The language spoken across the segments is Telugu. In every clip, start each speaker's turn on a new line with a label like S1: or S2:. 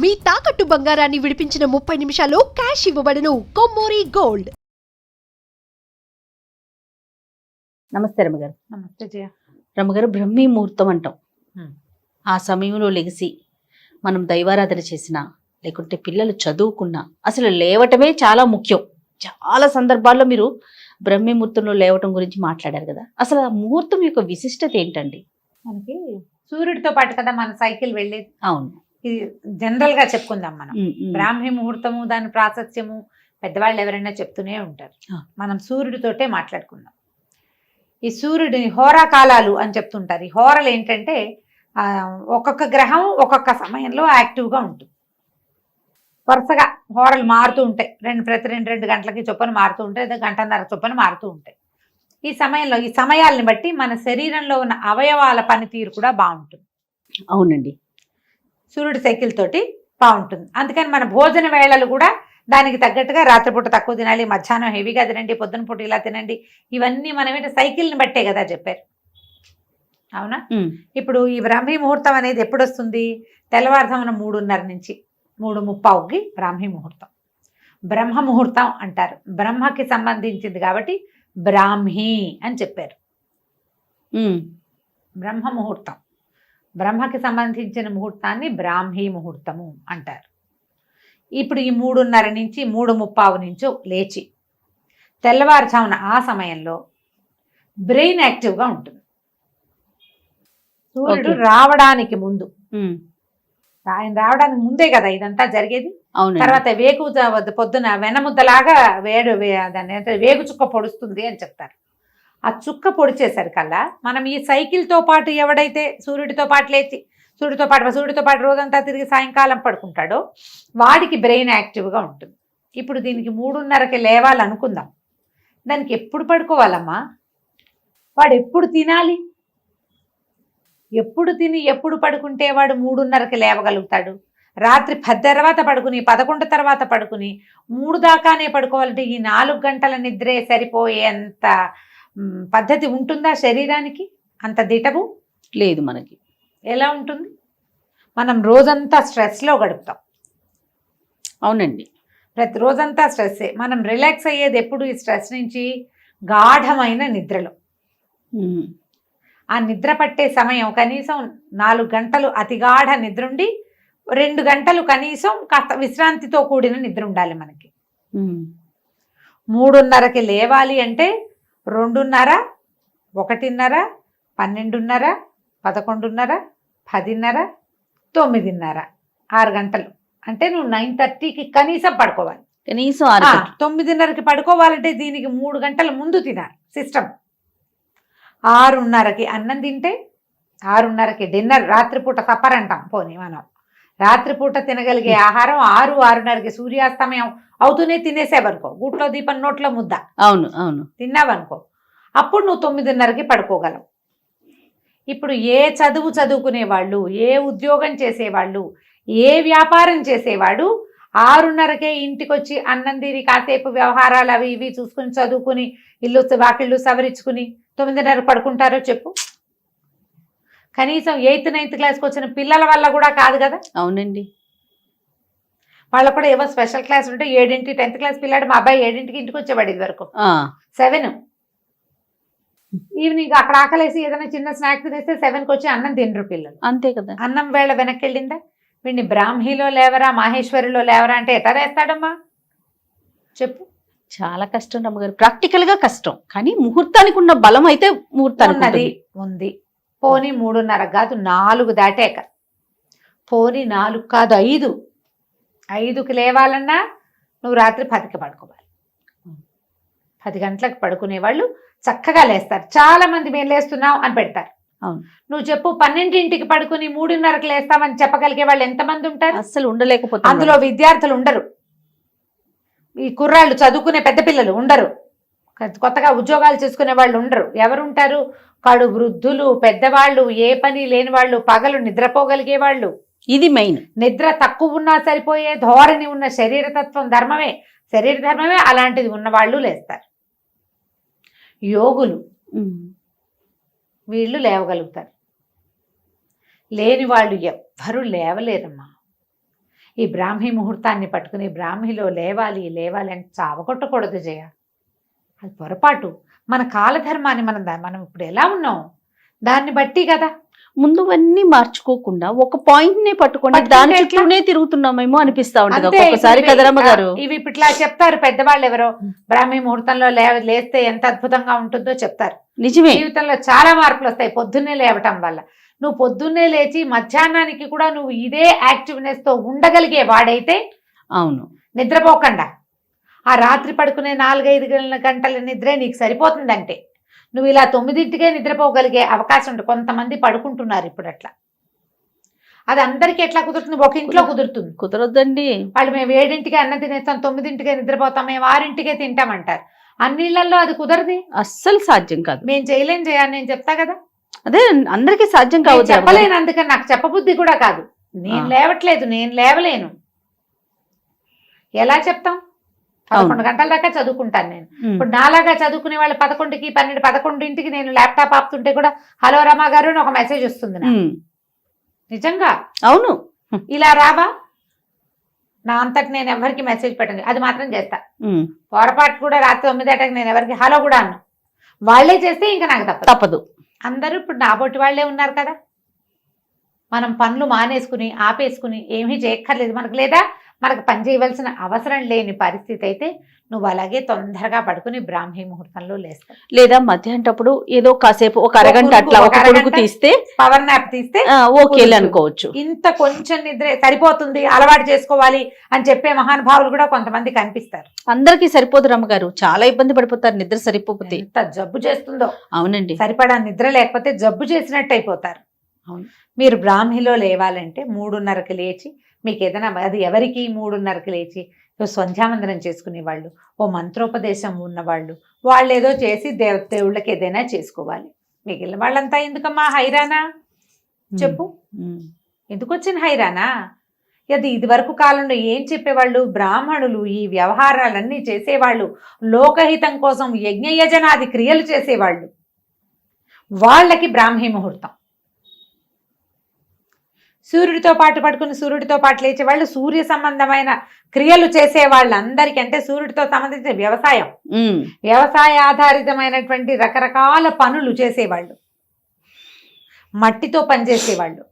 S1: మీ తాకట్టు బంగారాన్ని విడిపించిన 30 నిమిషాల్లో క్యాష్ ఇవ్వబడును. కొమ్మూరి గోల్డ్.
S2: నమస్తే రమ్మగారు.
S3: నమస్తే జయ.
S2: రమ్మగారు, బ్రహ్మీ ముహూర్తం అంటాం. ఆ సమయంలో లెగిసి మనం దైవారాధన చేసినా లేకుంటే పిల్లలు చదువుకున్నా అసలు లేవటమే చాలా ముఖ్యం. చాలా సందర్భాల్లో మీరు బ్రహ్మీ ముహూర్తంలో లేవటం గురించి మాట్లాడారు కదా. అసలు ఆ ముహూర్తం యొక్క విశిష్టత ఏంటండి?
S3: మనకి సూర్యుడితో పాటు కదా మన సైకిల్ వెళ్ళేది.
S2: అవును,
S3: ఇది జనరల్ గా చెప్పుకుందాం మనం. బ్రాహ్మీ ముహూర్తము, దాని ప్రాశస్త్యము పెద్దవాళ్ళు ఎవరైనా చెప్తూనే ఉంటారు. మనం సూర్యుడితోటే మాట్లాడుకుందాం. ఈ సూర్యుడిని హోరా కాలాలు అని చెప్తుంటారు. ఈ హోరలు ఏంటంటే ఒక్కొక్క గ్రహం ఒక్కొక్క సమయంలో యాక్టివ్గా ఉంటుంది. వరుసగా హోరలు మారుతూ ఉంటాయి. ప్రతి రెండు గంటలకి చొప్పున మారుతూ ఉంటాయి, గంటన్నర చొప్పున మారుతూ ఉంటాయి. ఈ సమయంలో ఈ సమయాల్ని బట్టి మన శరీరంలో ఉన్న అవయవాల పనితీరు కూడా బాగుంటుంది.
S2: అవునండి,
S3: సూర్యుడి సైకిల్ తోటి బాగుంటుంది. అందుకని మన భోజన వేళలు కూడా దానికి తగ్గట్టుగా రాత్రిపూట తక్కువ తినాలి, మధ్యాహ్నం హెవీగా తినండి, పొద్దున పూట ఇలా తినండి. ఇవన్నీ మనం సైకిల్ని బట్టే కదా చెప్పారు. అవునా? ఇప్పుడు ఈ బ్రాహ్మీ ముహూర్తం అనేది ఎప్పుడు వస్తుంది? తెల్లవారుజామున 3:30 నుంచి 3:30కి బ్రాహ్మీ ముహూర్తం. బ్రహ్మ ముహూర్తం అంటారు. బ్రహ్మకి సంబంధించింది కాబట్టి బ్రాహ్మీ అని చెప్పారు. బ్రహ్మ ముహూర్తం, బ్రహ్మకి సంబంధించిన ముహూర్తాన్ని బ్రాహ్మీ ముహూర్తము అంటారు. ఇప్పుడు ఈ 3:30 నుంచి 3:30 నుంచో లేచి తెల్లవారుజామున ఆ సమయంలో బ్రెయిన్ యాక్టివ్గా ఉంటుంది. సూర్యుడు రావడానికి ముందు, ఆయన రావడానికి ముందే కదా ఇదంతా జరిగేది. తర్వాత వేగు పొద్దున వెనముద్దలాగా వేగు చుక్క పొడుస్తుంది అని చెప్తారు. ఆ చుక్క పొడిచేసరికల్లా మనం ఈ సైకిల్తో పాటు ఎవడైతే సూర్యుడితో పాటు లేచి సూర్యుడితో పాటు రోజంతా తిరిగి సాయంకాలం పడుకుంటాడో వాడికి బ్రెయిన్ యాక్టివ్గా ఉంటుంది. ఇప్పుడు దీనికి 3:30కి లేవాలనుకుందాం. దానికి ఎప్పుడు పడుకోవాలమ్మా? వాడు ఎప్పుడు తినాలి? ఎప్పుడు తిని ఎప్పుడు పడుకుంటే వాడు 3:30కి లేవగలుగుతాడు? రాత్రి 10 తర్వాత పడుకుని 11 తర్వాత పడుకుని 3 దాకానే పడుకోవాలంటే ఈ 4 గంటల నిద్రే సరిపోయేంత పద్ధతి ఉంటుందా శరీరానికి? అంత దిటవు
S2: లేదు మనకి.
S3: ఎలా ఉంటుంది? మనం రోజంతా స్ట్రెస్లో గడుపుతాం.
S2: అవునండి,
S3: ప్రతి రోజంతా స్ట్రెస్సే. మనం రిలాక్స్ అయ్యేది ఎప్పుడు? ఈ స్ట్రెస్ నుంచి గాఢమైన నిద్రలో. ఆ నిద్ర పట్టే సమయం కనీసం 4 గంటలు అతిగాఢ నిద్ర ఉండి 2 గంటలు కనీసం కాస్త విశ్రాంతితో కూడిన నిద్ర ఉండాలి మనకి. 3:30కి లేవాలి అంటే 2:30, 1:30, 12:30, 11:30, 10:30, 9:30, 6 గంటలు. అంటే నువ్వు 9:30కి కనీసం పడుకోవాలి.
S2: కనీసం
S3: 9:30కి పడుకోవాలంటే దీనికి 3 గంటల ముందు తినాలి సిస్టమ్. 6:30కి అన్నం తింటే 6:30కి డిన్నర్, రాత్రిపూట సప్పర్ అంటాం. పోనీ మనం రాత్రిపూట తినగలిగే ఆహారం 6-6:30కి సూర్యాస్తమయం అవుతూనే తినేసేవనుకో, గూట్లో దీపం నోట్లో ముద్ద.
S2: అవును అవును,
S3: తిన్నావనుకో, అప్పుడు నువ్వు 9:30కి పడుకోగలవు. ఇప్పుడు ఏ చదువు చదువుకునేవాళ్ళు, ఏ ఉద్యోగం చేసేవాళ్ళు, ఏ వ్యాపారం చేసేవాడు 6:30కే ఇంటికి వచ్చి అన్నం తిని కాసేపు వ్యవహారాలు అవి ఇవి చూసుకుని చదువుకుని ఇల్లు వాకిళ్ళు సవరించుకుని 9:30 పడుకుంటారో చెప్పు? కనీసం 8th 9th క్లాస్కి వచ్చిన పిల్లల వల్ల కూడా కాదు కదా.
S2: అవునండి,
S3: వాళ్ళకు కూడా ఏవో స్పెషల్ క్లాస్ ఉంటే 7ంటి 10th క్లాస్ పిల్లాడు మా అబ్బాయి 7ంటికి ఇంటికి వచ్చేవాడు. ఇది వరకు 7 ఈవినింగ్ అక్కడ ఆకలేసి ఏదైనా చిన్న స్నాక్ తినేస్తే 7కి వచ్చి అన్నం తినరు పిల్లలు.
S2: అంతే కదా.
S3: అన్నం వేళ వెనక్కి వెళ్ళిందా? వీడిని బ్రాహ్మీలో లేవరా, మాహేశ్వరిలో లేవరా అంటే ఎట్లా వేస్తాడమ్మా చెప్పు?
S2: చాలా కష్టం రమ్మగారు, ప్రాక్టికల్ గా కష్టం. కానీ ముహూర్తానికి ఉన్న బలం అయితే ముహూర్తానికి
S3: ఉంది. పోనీ 3:30 కాదు 4 దాటాక, పోనీ 4 కాదు 5కి లేవాలన్నా నువ్వు రాత్రి 10కి పడుకోవాలి. 10 గంటలకు పడుకునే వాళ్ళు చక్కగా లేస్తారు. చాలా మంది మేము లేస్తున్నాం అని పెడతారు. నువ్వు చెప్పు, 12ంటికి పడుకుని 3:30కి లేస్తామని చెప్పగలిగే వాళ్ళు ఎంతమంది ఉంటారు?
S2: అస్సలు ఉండలేకపోతే.
S3: అందులో విద్యార్థులు ఉండరు, ఈ కుర్రాళ్ళు చదువుకునే పెద్ద పిల్లలు ఉండరు, కొత్తగా ఉద్యోగాలు చేసుకునే వాళ్ళు ఉండరు. ఎవరు ఉంటారు? కడు వృద్ధులు, పెద్దవాళ్ళు, ఏ పని లేని వాళ్ళు, పగలు నిద్రపోగలిగే వాళ్ళు.
S2: ఇది మెయిన్.
S3: నిద్ర తక్కువ ఉన్నా సరిపోయే ధోరణి ఉన్న శరీర ధర్మమే అలాంటిది ఉన్నవాళ్ళు లేస్తారు. యోగులు వీళ్ళు లేవగలుగుతారు. లేని వాళ్ళు ఎవ్వరూ లేవలేరమ్మా. ఈ బ్రాహ్మీ ముహూర్తాన్ని పట్టుకుని బ్రాహ్మిలో లేవాలి లేవాలి అంటే చావగొట్టకూడదు జయ. అది పొరపాటు. మన కాలధర్మాన్ని మనం ఇప్పుడు ఎలా ఉన్నాం దాన్ని బట్టి కదా.
S2: ముందువన్నీ మార్చుకోకుండా ఒక పాయింట్ నే పట్టుకొని దాని చుట్టూనే తిరుగుతున్నామేమో అనిపిస్తా ఉంటది ఒక్కొక్కసారి కదరమ్మ గారు.
S3: ఇవి ఇట్లా చెప్తారు పెద్దవాళ్ళు ఎవరో, బ్రాహ్మీ ముహూర్తంలో లేస్తే ఎంత అద్భుతంగా ఉంటుందో చెప్తారు.
S2: నిజమే,
S3: జీవితంలో చాలా మార్పులు వస్తాయి పొద్దున్నే లేవటం వల్ల. నువ్వు పొద్దున్నే లేచి మధ్యాహ్నానికి కూడా నువ్వు ఇదే యాక్టివ్నెస్ తో ఉండగలిగే వాడైతే,
S2: అవును,
S3: నిద్రపోకుండా ఆ రాత్రి పడుకునే 4-5 గంటల నిద్రే నీకు సరిపోతుందంటే నువ్వు ఇలా 9ంటికే నిద్రపోగలిగే అవకాశం ఉంటుంది. కొంతమంది పడుకుంటున్నారు ఇప్పుడు అట్లా. అది అందరికీ ఎట్లా కుదురుతుంది? ఒక ఇంట్లో కుదురుతుంది,
S2: కుదరొద్దండి.
S3: వాళ్ళు మేము 7ంటికే అన్నం తినేస్తాం, 9ంటికే నిద్రపోతాం, మేము 6ంటికే తింటామంటారు. అన్నిళ్లలో అది కుదరది,
S2: అస్సలు సాధ్యం కాదు.
S3: మేము చేయలేం చేయాలి, నేను చెప్తా కదా.
S2: అదే అందరికీ సాధ్యం కావచ్చు.
S3: చెప్పలేను, అందుకని నాకు చెప్పబుద్ధి కూడా కాదు. నేను లేవట్లేదు, నేను లేవలేను, ఎలా చెప్తాం? 11 గంటల దాకా చదువుకుంటాను నేను. ఇప్పుడు నాలాగా చదువుకునే వాళ్ళు 11కి 11ంటికి నేను ల్యాప్టాప్ ఆపుతుంటే కూడా హలో రమా గారు అని ఒక మెసేజ్ వస్తుంది నాకు. నిజంగా
S2: అవును,
S3: ఇలా రావా? నా అంతటి నేను ఎవరికి మెసేజ్ పెట్టండి, అది మాత్రం చేస్తా. పొరపాటు కూడా రాత్రి 9 నేను ఎవరికి హలో కూడా అన్నా. వాళ్ళే చేస్తే ఇంకా నాకు తప్పదు. అందరూ ఇప్పుడు నా బొట్టి వాళ్ళే ఉన్నారు కదా. మనం పనులు మానేసుకుని ఆపేసుకుని ఏమీ చేయక్కర్లేదు మనకు, లేదా మనకు పని చేయవలసిన అవసరం లేని పరిస్థితి అయితే నువ్వు అలాగే తొందరగా పడుకుని బ్రాహ్మీ ముహూర్తంలో లేస్తావు.
S2: లేదా మధ్యాహ్నప్పుడు ఏదో కాసేపు ఒక అరగంట అట్లా ఒక కొడుకు తీస్తే,
S3: పవర్ నాప్ తీస్తే
S2: ఓకే అనుకోవచ్చు.
S3: ఇంత కొంచెం నిద్ర సరిపోతుంది, అలవాటు చేసుకోవాలి అని చెప్పే మహానుభావులు కూడా కొంతమంది కనిపిస్తారు.
S2: అందరికీ సరిపోదు రమ్మగారు, చాలా ఇబ్బంది పడిపోతారు నిద్ర సరిపోతే.
S3: ఎంత జబ్బు చేస్తుందో.
S2: అవునండి,
S3: సరిపడా నిద్ర లేకపోతే జబ్బు చేసినట్టు అయిపోతారు.
S2: అవును.
S3: మీరు బ్రాహ్మీలో లేవాలంటే 3:30కి లేచి, మీకు ఏదైనా అది ఎవరికి 3:30కి లేచి సంధ్యావందనం చేసుకునే వాళ్ళు, ఓ మంత్రోపదేశం ఉన్నవాళ్ళు, వాళ్ళు ఏదో చేసి దేవుళ్ళకి ఏదైనా చేసుకోవాలి. మిగిలిన వాళ్ళంతా ఎందుకమ్మా హైరానా చెప్పు? ఎందుకు వచ్చిన హైరానా? అది ఇది వరకు కాలంలో ఏం చెప్పేవాళ్ళు? బ్రాహ్మణులు ఈ వ్యవహారాలన్నీ చేసేవాళ్ళు, లోకహితం కోసం యజ్ఞయజనాది క్రియలు చేసేవాళ్ళు, వాళ్ళకి బ్రాహ్మీ ముహూర్తం. సూర్యుడితో పాటు పడుకుని సూర్యుడితో పాటు లేచే వాళ్ళు, సూర్య సంబంధమైన క్రియలు చేసే వాళ్ళందరికీ, అంటే సూర్యుడితో సంబంధించిన వ్యవసాయ ఆధారితమైనటువంటి రకరకాల పనులు చేసేవాళ్ళు, మట్టితో పనిచేసేవాళ్ళు,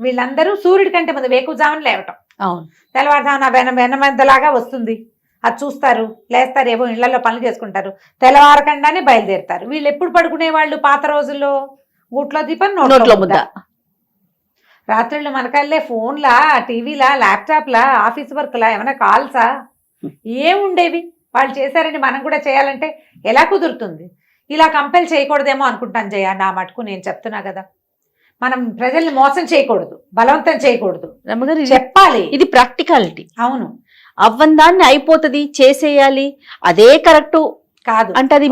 S3: వీళ్ళందరూ సూర్యుడి కంటే ముందు వేకువజామున లేవటం. తెల్లవారుజామున వెనమందలాగా వస్తుంది, అది చూస్తారు, లేస్తారు, ఏవో ఇళ్లలో పనులు చేసుకుంటారు, తెల్లవారకుండానే బయలుదేరుతారు. వీళ్ళు ఎప్పుడు పడుకునే వాళ్ళు? పాత రోజుల్లో గూట్లో దీపం నోట్లో ముద్ద. రాత్రుళ్ళు మనకల్లే ఫోన్లా, టీవీలా, ల్యాప్టాప్లా, ఆఫీస్ వర్క్లా, ఏమైనా కాల్సా ఏముండేవి? వాళ్ళు చేశారని మనం కూడా చేయాలంటే ఎలా కుదురుతుంది? ఇలా కంపెల్ చేయకూడదేమో అనుకుంటాను జయ. నా మటుకు నేను చెప్తున్నా కదా, మనం ప్రజల్ని మోసం చేయకూడదు, బలవంతం చేయకూడదు, చెప్పాలి.
S2: ఇది ప్రాక్టికాలిటీ.
S3: అవును,
S2: అవ్వందాన్ని అయిపోతుంది, చేసేయాలి, అదే కరెక్ట్
S3: కాదు
S2: అంటే అది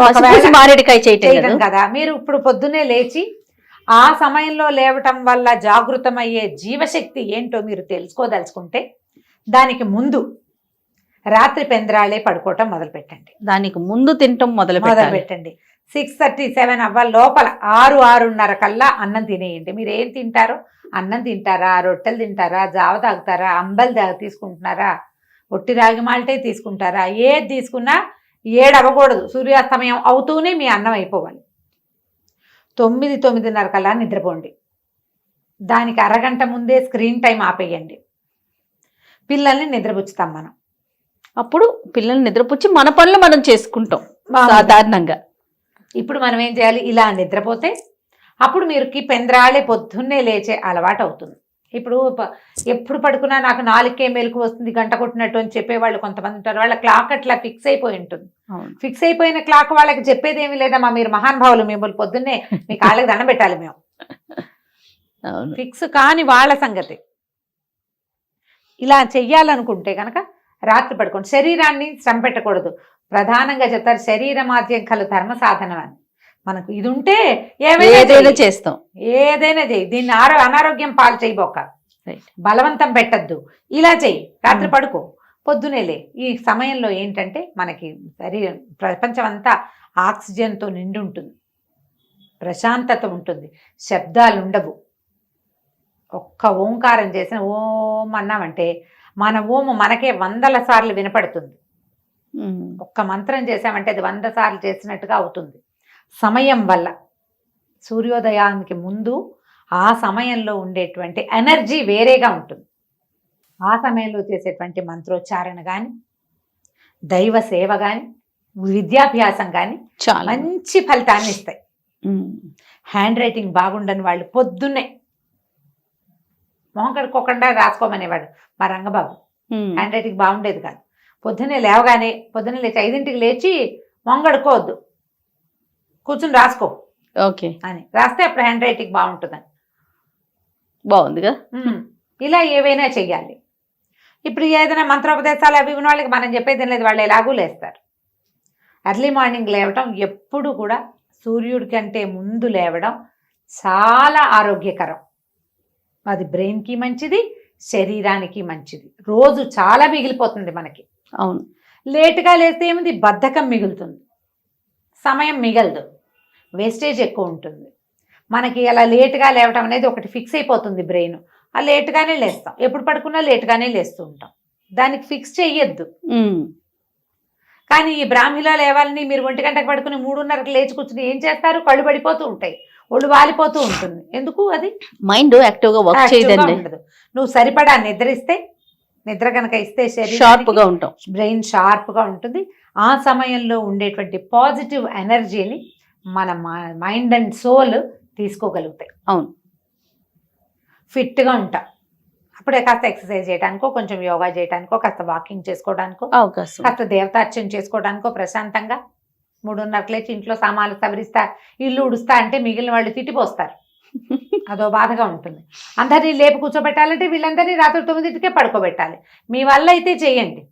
S2: మారేడుకాయ చేయటం
S3: కదా. మీరు ఇప్పుడు పొద్దున్నే లేచి ఆ సమయంలో లేవటం వల్ల జాగృతమయ్యే జీవశక్తి ఏంటో మీరు తెలుసుకోదలుచుకుంటే, దానికి ముందు రాత్రి పెందరాళే పడుకోవటం మొదలు పెట్టండి.
S2: దానికి ముందు తినటం మొదలు
S3: పెట్టండి. 6:30-7 అవ్వాలి లోపల 6-6:30 కల్లా అన్నం తినేయండి. మీరు ఏం తింటారో, అన్నం తింటారా, రొట్టెలు తింటారా, జావ తాగుతారా, అంబలి తీసుకుంటున్నారా, ఒట్టి రాగి మాల్టే తీసుకుంటారా, ఏది తీసుకున్నా 7 అవ్వకూడదు. సూర్యాస్తమయం అవుతూనే మీ అన్నం అయిపోవాలి. 9-9:30 కల్లా నిద్రపోండి. దానికి అరగంట ముందే స్క్రీన్ టైం ఆపేయండి. పిల్లల్ని నిద్రపుచ్చుతాం మనం.
S2: అప్పుడు పిల్లల్ని నిద్రపుచ్చి మన పనులు మనం చేసుకుంటాం సాధారణంగా.
S3: ఇప్పుడు మనం ఏం చేయాలి? ఇలా నిద్రపోతే అప్పుడు మీరుకి పెందరాళే పొద్దున్నే లేచే అలవాటు అవుతుంది. ఇప్పుడు ఎప్పుడు పడుకున్నా నాకు 4కే మెలకు వస్తుంది, గంట కొట్టినట్టు అని చెప్పేవాళ్ళు కొంతమంది ఉంటారు. వాళ్ళ క్లాక్ అట్లా ఫిక్స్ అయిపోయి ఉంటుంది. ఫిక్స్ అయిపోయిన క్లాక్ వాళ్ళకి చెప్పేదేమీ లేదమ్మా, మీరు మహానుభావులు, మిమ్మల్ని పొద్దున్నే మీ కాళ్ళకి దండం పెట్టాలి మేము. ఫిక్స్ కాని వాళ్ళ సంగతి. ఇలా చెయ్యాలనుకుంటే కనుక రాత్రి పడుకోండి. శరీరాన్ని శ్రమ పెట్టకూడదు. ప్రధానంగా చెప్తారు, శరీరమాద్యం కలు ధర్మ సాధనం అని. మనకు ఇది ఉంటే ఏదైనా
S2: చేస్తాం,
S3: ఏదైనా చెయ్యి. దీన్ని అనారోగ్యం పాలు చేయబోక, బలవంతం పెట్టద్దు. ఇలా చెయ్యి, రాత్రి పడుకో, పొద్దునేలే. ఈ సమయంలో ఏంటంటే మనకి శరీరం, ప్రపంచం అంతా ఆక్సిజన్తో నిండి ఉంటుంది, ప్రశాంతత ఉంటుంది, శబ్దాలు ఉండవు. ఒక్క ఓంకారం చేసిన ఓం అన్నామంటే మన ఓము మనకే 100 సార్లు వినపడుతుంది.
S2: ఉమ్.
S3: ఒక్క మంత్రం చేసామంటే అది 100 సార్లు చేసినట్టుగా అవుతుంది. సమయం వల్ల సూర్యోదయానికి ముందు ఆ సమయంలో ఉండేటువంటి ఎనర్జీ వేరేగా ఉంటుంది. ఆ సమయంలో చేసేటువంటి మంత్రోచ్చారణ కానీ, దైవ సేవ కానీ, విద్యాభ్యాసం కానీ
S2: చాలా
S3: మంచి ఫలితాన్ని ఇస్తాయి.
S2: ఉమ్.
S3: హ్యాండ్ రైటింగ్ బాగుండని వాళ్ళు పొద్దున్నే మొహం కడుక్కోకుండా రాసుకోమనేవాడు మా రంగబాబు.
S2: ఉమ్.
S3: హ్యాండ్ రైటింగ్ బాగుండేది కాదు. పొద్దున్నే లేవగానే పొద్దున్నే లేచి 5ంటికి లేచి మొహం కడుక్కోవద్దు, కూర్చుని రాసుకో
S2: ఓకే,
S3: అని రాస్తే అప్పుడు హ్యాండ్ రైటింగ్ బాగుంటుందని.
S2: బాగుందిగా.
S3: ఇలా ఏవైనా చెయ్యాలి. ఇప్పుడు ఏదైనా మంత్రోపదేశాలు అవి ఉన్న వాళ్ళకి మనం చెప్పేది లేదు, వాళ్ళు ఎలాగూ లేస్తారు. ఎర్లీ మార్నింగ్ లేవటం ఎప్పుడు కూడా సూర్యుడి కంటే ముందు లేవడం చాలా ఆరోగ్యకరం. అది బ్రెయిన్కి మంచిది, శరీరానికి మంచిది. రోజు చాలా మిగిలిపోతుంది మనకి.
S2: అవును.
S3: లేటుగా లేస్తే ఏముంది, బద్ధకం మిగులుతుంది, సమయం మిగలదు, వేస్టేజ్ ఎక్కువ ఉంటుంది. మనకి అలా లేటుగా లేవటం అనేది ఒకటి ఫిక్స్ అయిపోతుంది బ్రెయిన్. ఆ లేటుగానే లేస్తాం, ఎప్పుడు పడుకున్నా లేటుగానే లేస్తూ ఉంటాం. దానికి ఫిక్స్ చెయ్యొద్దు.
S2: ఉమ్.
S3: కానీ ఈ బ్రాహ్మిలో లేవాలని మీరు 1 గంటకు పడుకుని 3:30కి లేచి కూర్చుని ఏం చేస్తారు, కళ్ళు పడిపోతూ ఉంటాయి, ఒళ్ళు వాలిపోతూ ఉంటుంది. ఎందుకు? అది
S2: మైండ్ యాక్టివ్ గా వర్క్
S3: యాక్టివ్గా
S2: చేయదండి.
S3: ఉండదు. నువ్వు సరిపడా నిద్రిస్తే, నిద్ర కనుక ఇస్తే
S2: షార్ప్ గా ఉంటాం,
S3: బ్రెయిన్ షార్ప్గా ఉంటుంది. ఆ సమయంలో ఉండేటువంటి పాజిటివ్ ఎనర్జీని మన మైండ్ అండ్ సోల్ తీసుకోగలుగుతాయి.
S2: అవును.
S3: ఫిట్గా ఉంటాం. అప్పుడే కాస్త ఎక్సర్సైజ్ చేయడానికో, కొంచెం యోగా చేయడానికో, కాస్త వాకింగ్ చేసుకోవడానికో,
S2: అవకాశం.
S3: కాస్త దేవతార్చన చేసుకోవడానికో ప్రశాంతంగా 3:30కి లేచి ఇంట్లో సామాన్లు సవరిస్తా, ఇల్లు ఉడుస్తా అంటే మిగిలిన వాళ్ళు తిట్టిపోస్తారు. అదో బాధగా ఉంటుంది. అందరినీ లేపు కూర్చోబెట్టాలంటే వీళ్ళందరినీ రాత్రి 9కే పడుకోబెట్టాలి. మీ వల్ల అయితే చేయండి.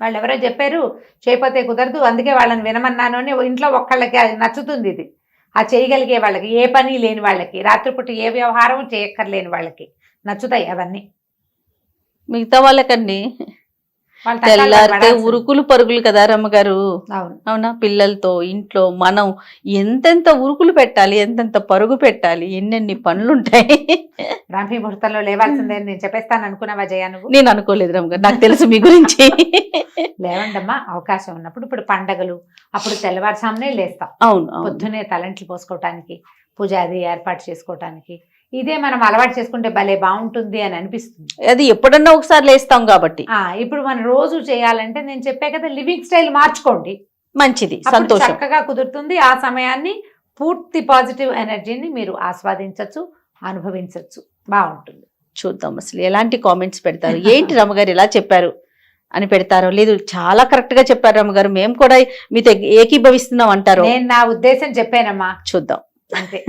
S3: వాళ్ళు ఎవరో చెప్పారు చేయకపోతే కుదరదు, అందుకే వాళ్ళని వినమన్నాను అని. ఇంట్లో ఒక్కళ్ళకి అది నచ్చుతుంది. ఇది ఆ చేయగలిగే వాళ్ళకి, ఏ పని లేని వాళ్ళకి, రాత్రిపూట ఏ వ్యవహారం చేయక్కర్లేని వాళ్ళకి నచ్చుతాయి అవన్నీ.
S2: మిగతా వాళ్ళకండి
S3: వాళ్ళ తట్టాలు
S2: తెల్లారితే
S3: పడాల్సింది.
S2: ఉరుకులు పరుగులు కదా రమ్మగారు.
S3: అవును.
S2: అవునా? పిల్లలతో ఇంట్లో మనం ఎంతెంత ఉరుకులు పెట్టాలి, ఎంతెంత పరుగు పెట్టాలి, ఎన్నెన్ని పనులుంటాయి.
S3: బ్రాహ్మీ ముహూర్తంలో లేవాల్సిందే అని నేను చెప్పేస్తాను అనుకున్నావా జయ నువ్వు?
S2: నేను అనుకోలేదు రమ్మగారు, నాకు తెలుసు మీ గురించి.
S3: లేవండమ్మా, అవకాశం ఉన్నప్పుడు. ఇప్పుడు పండగలు అప్పుడు తెల్లవారుజామునే లేస్తాం.
S2: అవును, అవును.
S3: పొద్దునే తలంట్లు పోసుకోవటానికి, పూజ అది ఏర్పాటు చేసుకోవటానికి. ఇదే మనం అలవాటు చేసుకుంటే భలే బాగుంటుంది అని అనిపిస్తుంది.
S2: అది ఎప్పుడన్నా ఒకసారి లేస్తాం కాబట్టి.
S3: ఇప్పుడు మనం రోజు చేయాలంటే నేను చెప్పే కదా, లివింగ్ స్టైల్ మార్చుకోండి,
S2: మంచిది,
S3: అప్పుడు
S2: సంతోషం.
S3: చక్కగా కుదురుతుంది. ఆ సమయాన్ని పూర్తి పాజిటివ్ ఎనర్జీని మీరు ఆస్వాదించవచ్చు, అనుభవించవచ్చు. బాగుంటుంది.
S2: చూద్దాం అసలు ఎలాంటి కామెంట్స్ పెడతారు, ఏంటి రమ్మగారు ఇలా చెప్పారు అని పెడతారో, లేదు చాలా కరెక్ట్ గా చెప్పారు రమ్మగారు, మేము కూడా మీతో ఏకీభవిస్తున్నాం అంటారు.
S3: నేను నా ఉద్దేశం చెప్పానమ్మా,
S2: చూద్దాం.
S3: అంతే.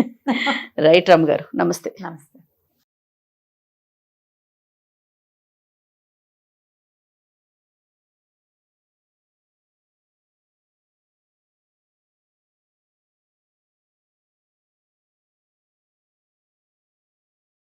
S2: రైట్ రమ్మగారు, నమస్తే.
S3: నమస్తే.